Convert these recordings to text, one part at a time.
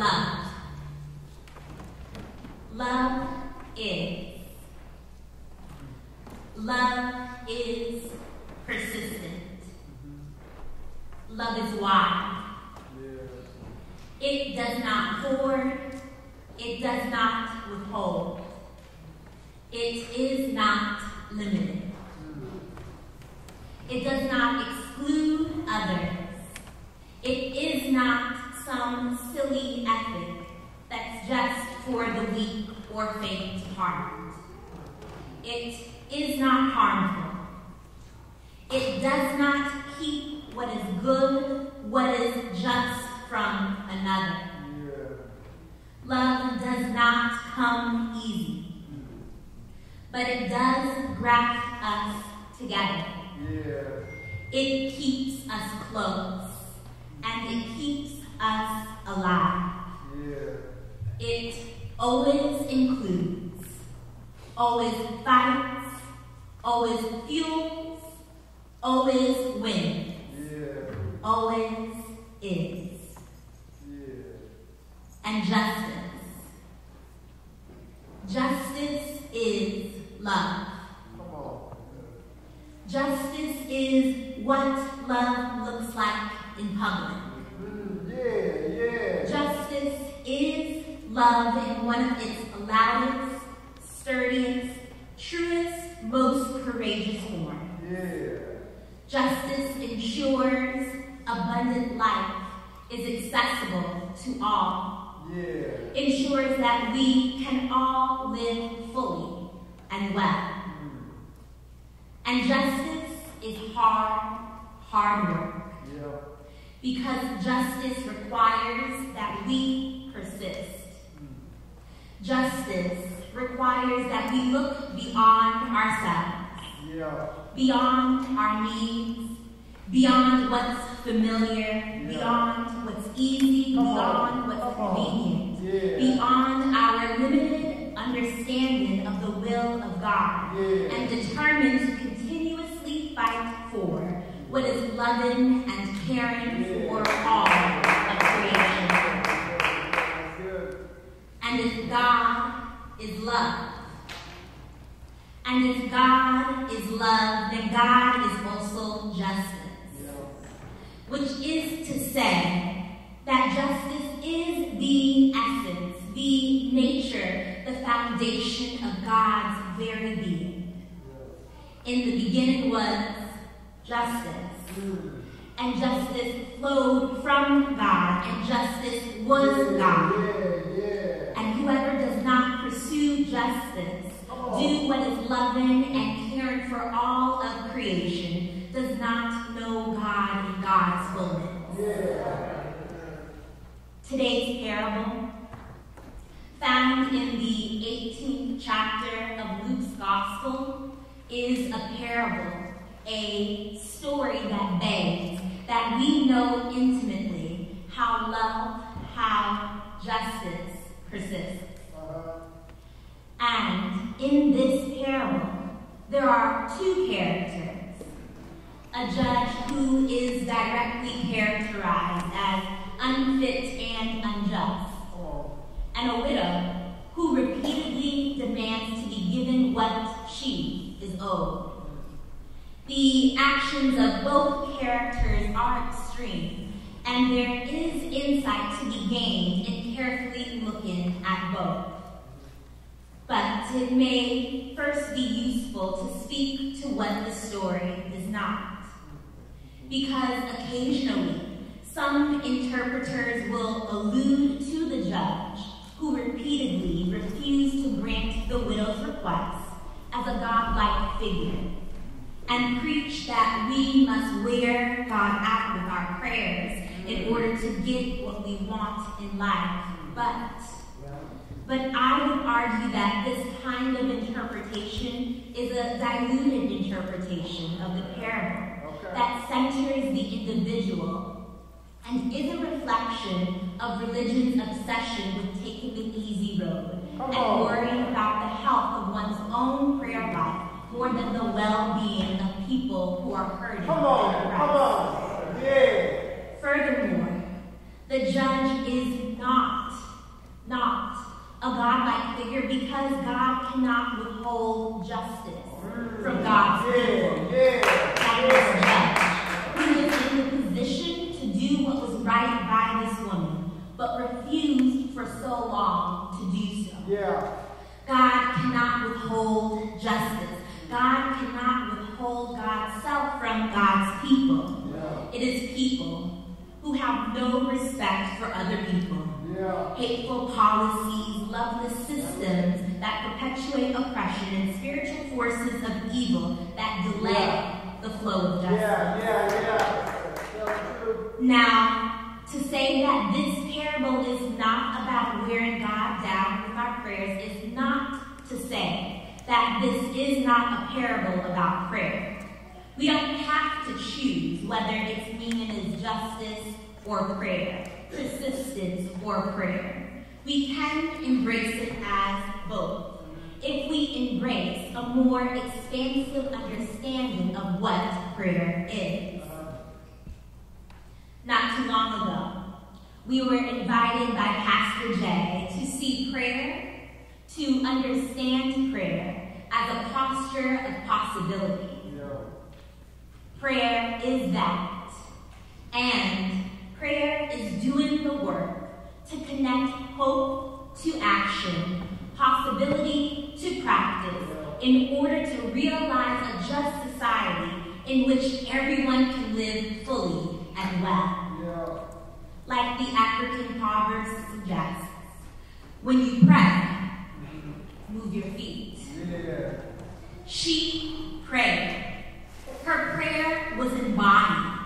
Love. Love is. Love is persistent. Love is wide. It does not hoard. It does not withhold. It is not limited. It does not exclude others. It is not some silly ethic that's just for the weak or faint of heart. It is not harmful. It does not keep what is good, what is just from another. Love does not come easy, but it does graft us together. It keeps us close, and it keeps us alive. It always includes, always fights, always fuels, always wins, always is. And justice. Justice is love. Justice is what love looks like in public. Justice is love in one of its loudest, sturdiest, truest, most courageous forms. Justice ensures abundant life is accessible to all. Ensures that we can all live fully and well. And justice is hard work. Because justice requires that we persist. Justice requires that we look beyond ourselves, beyond our needs, beyond what's familiar, beyond what's easy, beyond what's convenient, beyond our limited understanding of the will of God, and determined to continuously fight for what is loving and caring for all of creation. And if God is love, and if God is love, then God is also justice. Which is to say that justice is the essence, the nature, the foundation of God's very being. In the beginning was justice, and justice flowed from God, and justice was God. And whoever does not pursue justice, do what is loving and caring for all of creation, does not know God in God's fullness. Today's parable, found in the 18th chapter of Luke's Gospel, is a parable, a story that begs that we know intimately how love, how justice persists. And in this parable, there are two characters. A judge who is directly characterized as unfit and unjust, and a widow who repeatedly demands to be given what she is owed. The actions of both characters are extreme, and there is insight to be gained in carefully looking at both. But it may first be useful to speak to what the story does not. Because occasionally, some interpreters will allude to the judge who repeatedly refused to grant the widow's request as a godlike figure, and preach that we must wear God out with our prayers in order to get what we want in life. But I would argue that this kind of interpretation is a diluted interpretation of the parable that centers the individual and is a reflection of religion's obsession with taking the easy road and worrying about the health of one's own prayer life more than the well-being of people who are hurting. Furthermore, the judge is not godlike figure because God cannot withhold justice from God's people. That this judge, who was in the position to do what was right by this woman, but refused for so long to do so. God cannot withhold justice. God cannot withhold God's self from God's people. It is people who have no respect for other people. Hateful policies, loveless systems that perpetuate oppression, and spiritual forces of evil that delay the flow of justice. Now, to say that this parable is not about wearing God down with our prayers is not to say that this is not a parable about prayer. We don't have to choose whether its meaning is justice or prayer, persistence or prayer. We can embrace it as both if we embrace a more expansive understanding of what prayer is. Not too long ago, we were invited by Pastor Jay to see prayer, to understand prayer as a posture of possibility. Prayer is that, and prayer is doing the work to connect hope to action, possibility to practice, in order to realize a just society in which everyone can live fully and well. Like the African proverbs suggests, when you pray, move your feet. She prayed. Her prayer was embodied.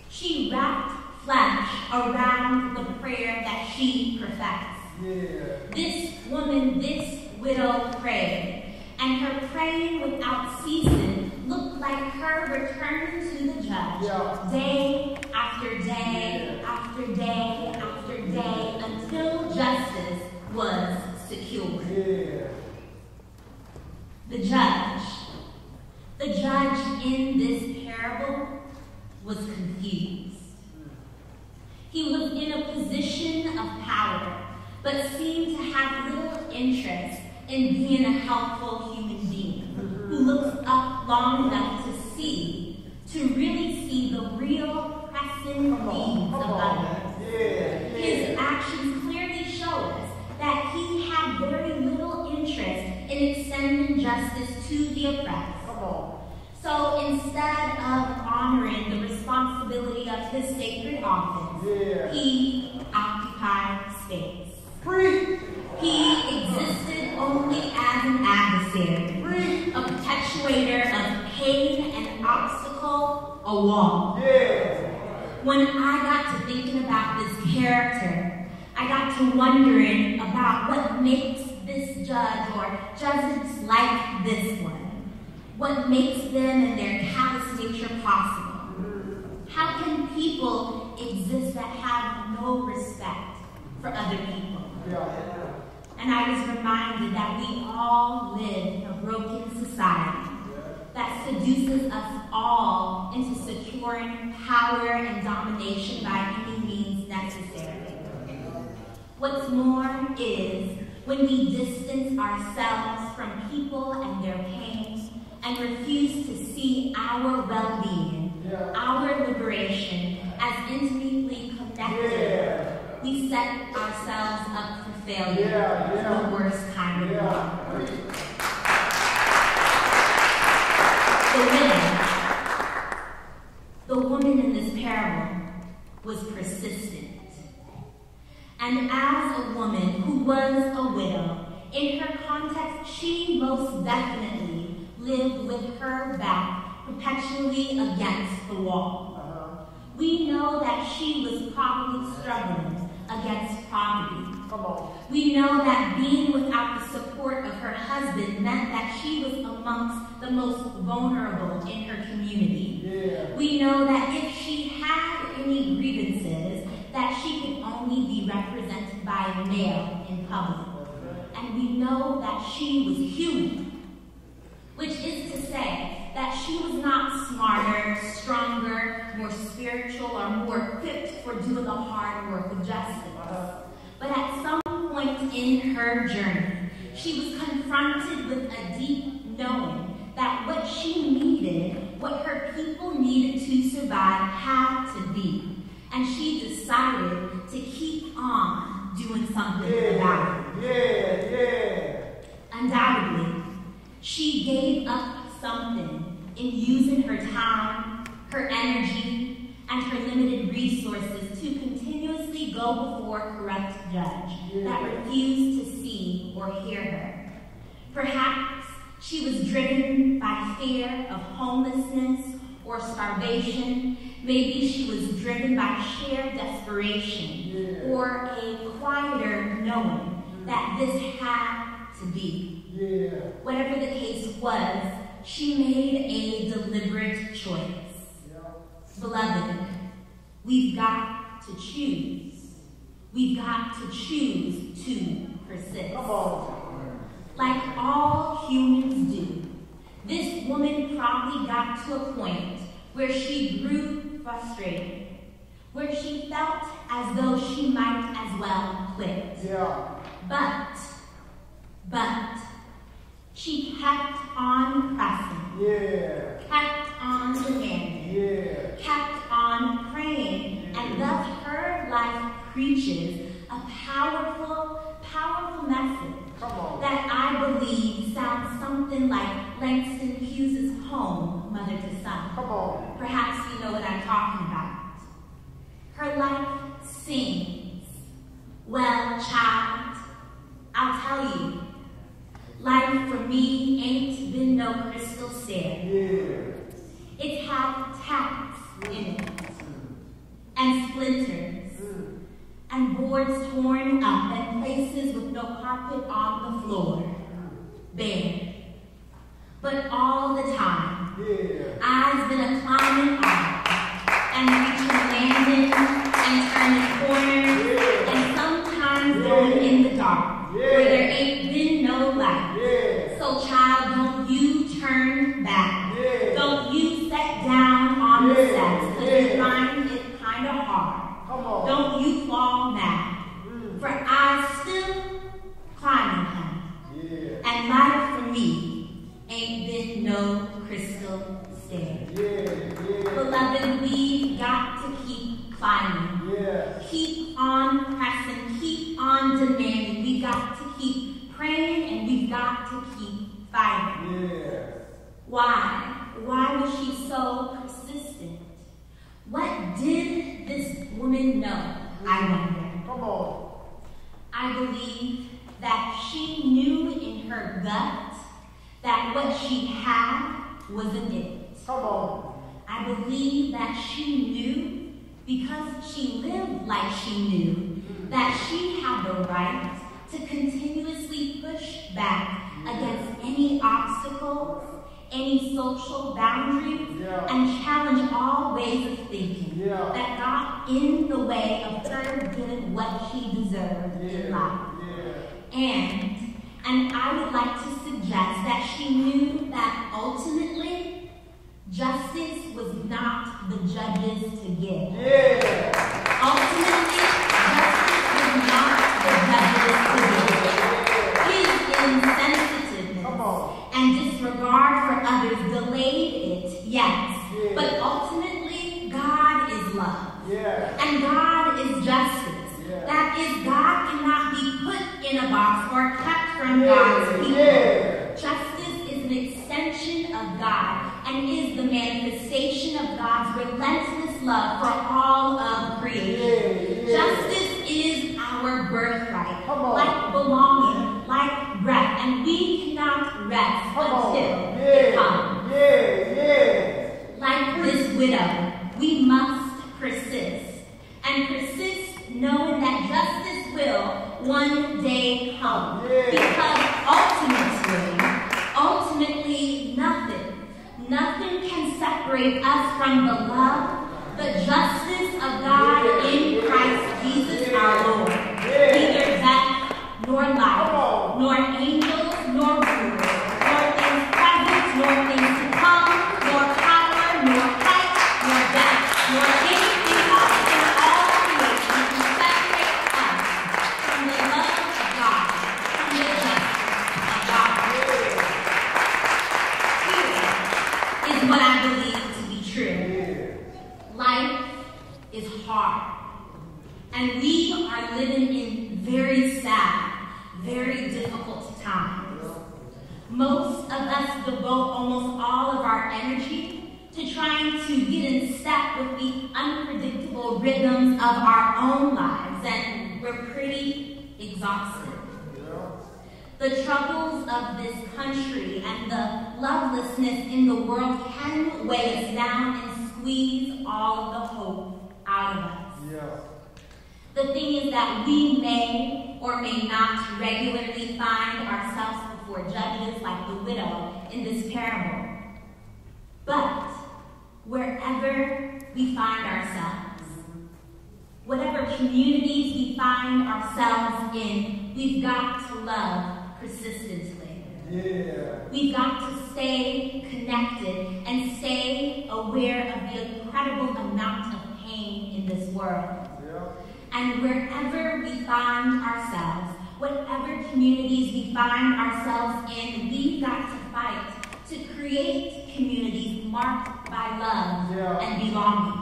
She wrapped flesh around the prayer that she professed. This woman, this widow prayed, and her praying without ceasing looked like her returning to the judge day after day after day after day until justice was secured. The judge in this parable was confused. He was in a position of power, but seemed to have little interest in being a helpful human being who looks up long enough to really see the real pressing needs of others. His actions clearly show us that he had very little interest in extending justice to the oppressed. So instead of honoring the responsibility of his sacred office, he occupied space. He existed only as an adversary, a perpetuator of pain and obstacle, a wall. When I got to thinking about this character, I got to wondering about what makes this judge or judges like this one. What makes them and their callous nature possible? How can people exist that have no respect for other people? And I was reminded that we all live in a broken society that seduces us all into securing power and domination by any means necessary. What's more is when we distance ourselves from people and their pain and refuse to see our well-being, our liberation as intimately connected, we set ourselves up for failure, the worst kind of one. The woman in this parable was persistent. And as a woman who was a widow, in her context, she most definitely lived with her back perpetually against the wall. We know that she was probably struggling against poverty. We know that being without the support of her husband meant that she was amongst the most vulnerable in her community. We know that if she had any grievances, that she could only be represented by a male in public. And we know that she was human, which is to say that she was not smarter, stronger, more spiritual, or more equipped for doing the hard work of justice. But at some point in her journey, she was confronted with a deep knowing that what she needed, what her people needed to survive, had to be. And she decided to keep on doing something about it. Undoubtedly, she gave up something in using her time, her energy, and her limited resources to continuously go before a corrupt judge that refused to see or hear her. Perhaps she was driven by fear of homelessness or starvation. Maybe she was driven by sheer desperation or a quieter knowing that this had to be. Whatever the case was, she made a deliberate choice. Beloved, we've got to choose. We've got to choose to persist. Come on. Like all humans do, this woman probably got to a point where she grew frustrated, where she felt as though she might as well quit. But she kept on pressing, kept on demanding, kept on praying, and thus her life preaches a powerful, powerful message that I believe sounds something like Langston Hughes's poem, Mother to Son. Perhaps you know what I'm talking about. Her life sings, "Well, child, I'll tell you, life for me ain't been no crystal stair. It's had tacks in it, and splinters, and boards torn up, and places with no carpet on the floor, bare. But all the time, I've been a climbing up, and reaching landings, and turning corners, and sometimes going in the dark, where there ain't been no light. So child, don't you turn back. Don't you sit down on the steps, because you find it kind of hard. Don't you fall mad, for I still climbing, honey. And life for me ain't been no crystal stair. Beloved, we've got to keep climbing. Keep on pressing, keep on demanding. We've got to keep praying, and we've got to keep fighting. Why? Why was she so persistent? What did this woman know, I wonder? I believe that she knew in her gut that what she had wasn't it. I believe that she knew because she lived like she knew that she had the right to continuously push back against any obstacles, any social boundaries, and challenge all ways of thinking that got in the way of her getting what she deserved in life. And I would like to suggest that she knew that ultimately, justice was not the judge's to give. Ultimately, justice was not the judge's to give. His insensitiveness and disregard for others delayed it, yes. But ultimately, God is love. And God is justice. That is, God cannot be put in a box or kept from God's people. Justice is an extension of God and is the manifestation of God's relentless love for all of creation. Justice is our birthright, like belonging, like breath, and we cannot rest until it comes. Like this widow, we must persist, and persist knowing that justice will one day come. Because ultimately, nothing can separate us from the love, the justice of God in Christ Jesus our Lord. Neither death, nor life, nor angels, nor rulers, nor things present, nor things to come, nor power, nor height, nor depth, nor anything else in all creation can separate us from the love of God hard. And we are living in very sad, very difficult times. Most of us devote almost all of our energy to trying to get in step with the unpredictable rhythms of our own lives, and we're pretty exhausted. The troubles of this country and the lovelessness in the world can weigh us down and squeeze all of the hope out of us. The thing is that we may or may not regularly find ourselves before judges like the widow in this parable. But wherever we find ourselves, whatever communities we find ourselves in, we've got to love persistently. We've got to stay connected and stay aware of the incredible amount of pain in this world. And wherever we find ourselves, whatever communities we find ourselves in, we've got to fight to create communities marked by love and belonging.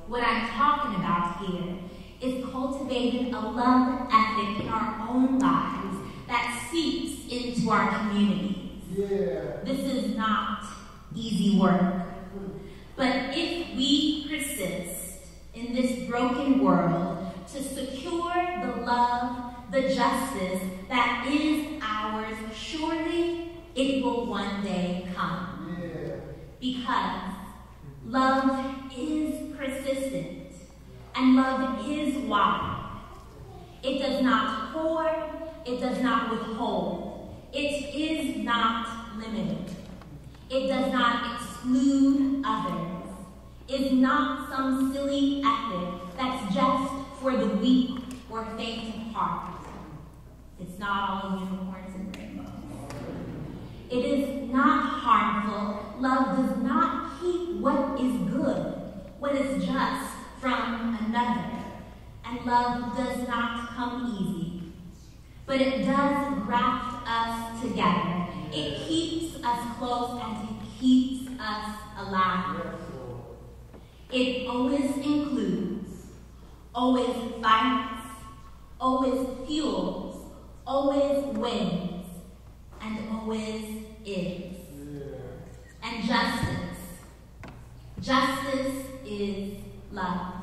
What I'm talking about here is cultivating a love ethic in our own lives that seeps into our communities. This is not easy work. But if we persist in this broken world to secure the love, the justice that is ours, surely it will one day come. Because love is persistent and love is wide. It does not hoard, it does not withhold. It is not limited. It does not exclude others. It's not some silly ethic that's just for the weak or faint of heart. It's not all unicorns and rainbows. It is not harmful. Love does not keep what is good, what is just, from another. And love does not come easy. But it does graft us together. It keeps us close and it keeps us alive. It always includes, always fights, always fuels, always wins, and always is. And justice. Justice is love.